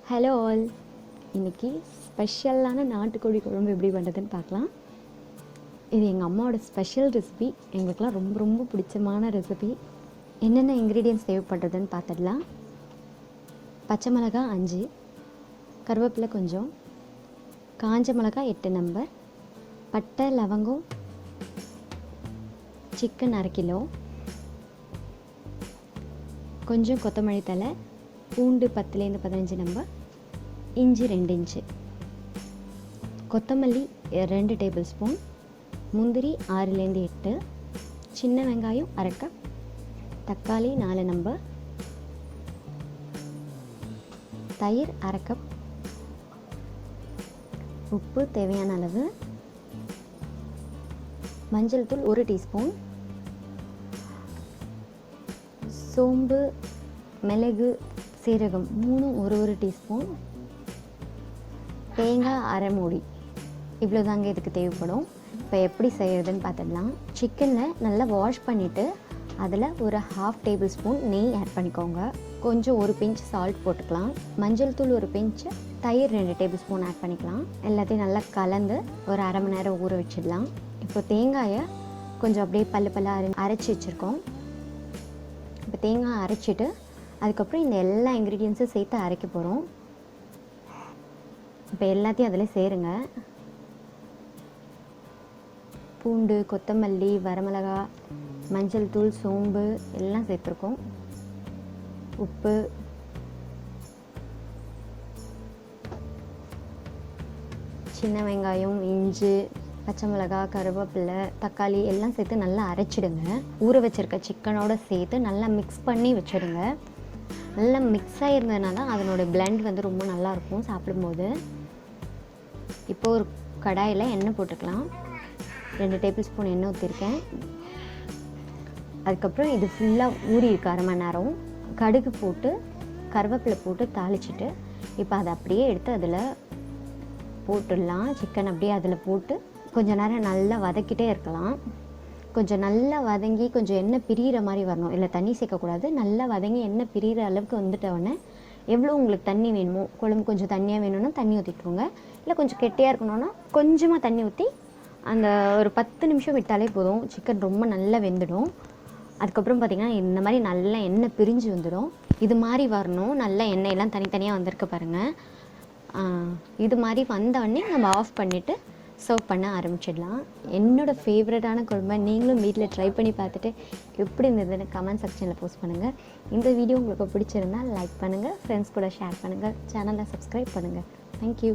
Hello all, இன்றைக்கி ஸ்பெஷலான நாட்டுக்கோழி குழம்பு எப்படி பண்ணுறதுன்னு பார்க்கலாம். இது எங்கள் அம்மாவோட ஸ்பெஷல் ரெசிபி. எங்களுக்கெலாம் ரொம்ப ரொம்ப பிடிச்சமான ரெசிபி. என்னென்ன இன்க்ரீடியன்ட்ஸ் தேவைப்படுறதுன்னு பார்த்துடலாம். பச்சை மிளகாய் 5, கருவேப்பிலை கொஞ்சம், காஞ்ச மிளகாய் 8 நம்பர், பட்டை லவங்கம், சிக்கன் 1/2 கிலோ, கொஞ்சம் கொத்தமல்லி தழை, பூண்டு 10லேருந்து 15 நம்பர், இஞ்சி 2 இன்ச்சு, கொத்தமல்லி 2 டேபிள் ஸ்பூன், முந்திரி 6லேருந்து 8, சின்ன வெங்காயம் 1/2 கப், தக்காளி 4 நம்பர், தயிர் 1/2 கப், உப்பு தேவையான அளவு, மஞ்சள் தூள் 1 டீஸ்பூன், சோம்பு, மிளகு, சீரகம் 3 1 டீஸ்பூன், தேங்காய் 1/2 மூடி. இவ்வளோ தாங்க இதுக்கு தேவைப்படும். இப்போ எப்படி செய்கிறதுன்னு பார்த்துடலாம். சிக்கனில் நல்லா வாஷ் பண்ணிவிட்டு அதில் ஒரு 1/2 டேபிள் ஸ்பூன் நெய் ஆட் பண்ணிக்கோங்க. கொஞ்சம் 1 பிஞ்ச் சால்ட் போட்டுக்கலாம். மஞ்சள் தூள் 1 பிஞ்ச், தயிர் 2 டேபிள் ஸ்பூன் ஆட் பண்ணிக்கலாம். எல்லாத்தையும் நல்லா கலந்து ஒரு 1/2 மணி நேரம் ஊற வச்சிடலாம். இப்போ தேங்காயை கொஞ்சம் அப்படியே பல்லு அரைச்சி வச்சுருக்கோம். இப்போ தேங்காய் அரைச்சிட்டு அதுக்கப்புறம் இந்த எல்லா இன்க்ரீடியன்ஸும் சேர்த்து அரைக்க போகிறோம். இப்போ எல்லாத்தையும் அதில் சேருங்க. பூண்டு, கொத்தமல்லி, வரமிளகா, மஞ்சள் தூள், சோம்பு எல்லாம் சேர்த்துருக்கோம். உப்பு, சின்ன வெங்காயம், இஞ்சி, பச்சை மிளகா, கருவேப்பிலை, தக்காளி எல்லாம் சேர்த்து நல்லா அரைச்சிடுங்க. ஊற வச்சுருக்க சிக்கனோடு சேர்த்து நல்லா மிக்ஸ் பண்ணி வச்சுடுங்க. நல்லா மிக்ஸ் ஆகிருந்ததுனா தான் அதனோட பிளெண்ட் வந்து ரொம்ப நல்லாயிருக்கும் சாப்பிடும்போது. இப்போ ஒரு கடாயில் எண்ணெய் போட்டுக்கலாம். 2 டேபிள் ஸ்பூன் எண்ணெய் ஊற்றிருக்கேன். அதுக்கப்புறம் இது ஃபுல்லாக ஊறி இருக்கு 1/2 மணி நேரம். கடுகு போட்டு கருவேப்பிலை போட்டு தாளிச்சிட்டு இப்போ அதை அப்படியே எடுத்து அதில் போட்டுடலாம். சிக்கன் அப்படியே அதில் போட்டு கொஞ்ச நேரம் நல்லா வதக்கிட்டே இருக்கலாம். கொஞ்சம் நல்லா வதங்கி கொஞ்சம் எண்ணெய் பிரிகிற மாதிரி வரணும். இல்லை தண்ணி சேர்க்கக்கூடாது. நல்லா வதங்கி எண்ணெய் பிரிகிற அளவுக்கு வந்துட்டவுடனே எவ்வளோ உங்களுக்கு தண்ணி வேணுமோ, குழம்பு கொஞ்சம் தண்ணியாக வேணும்னா தண்ணி ஊற்றிக்கோங்க. இல்லை கொஞ்சம் கெட்டியாக இருக்கணும்னா கொஞ்சமாக தண்ணி ஊற்றி அந்த ஒரு 10 நிமிஷம் விட்டாலே போதும். சிக்கன் ரொம்ப நல்லா வெந்துடும். அதுக்கப்புறம் பார்த்திங்கன்னா இந்த மாதிரி நல்லா எண்ணெய் பிரிஞ்சு வந்துடும். இது மாதிரி வரணும். நல்லா எண்ணெயெல்லாம் தனித்தனியாக வந்திருக்க பாருங்கள். இது மாதிரி வந்தோடனே நம்ம ஆஃப் பண்ணிவிட்டு சர்வ் பண்ண ஆரம்பிச்சிடலாம். என்னோடய ஃபேவரட்டான குழம்பை நீங்களும் வீட்டில் ட்ரை பண்ணி பார்த்துட்டு எப்படி இருந்ததுன்னு கமெண்ட் செக்ஷனில் போஸ்ட் பண்ணுங்கள். இந்த வீடியோ உங்களுக்கு பிடிச்சிருந்தால் லைக் பண்ணுங்கள், ஃப்ரெண்ட்ஸ் கூட ஷேர் பண்ணுங்கள், சேனலை சப்ஸ்கிரைப் பண்ணுங்கள். தேங்க்யூ.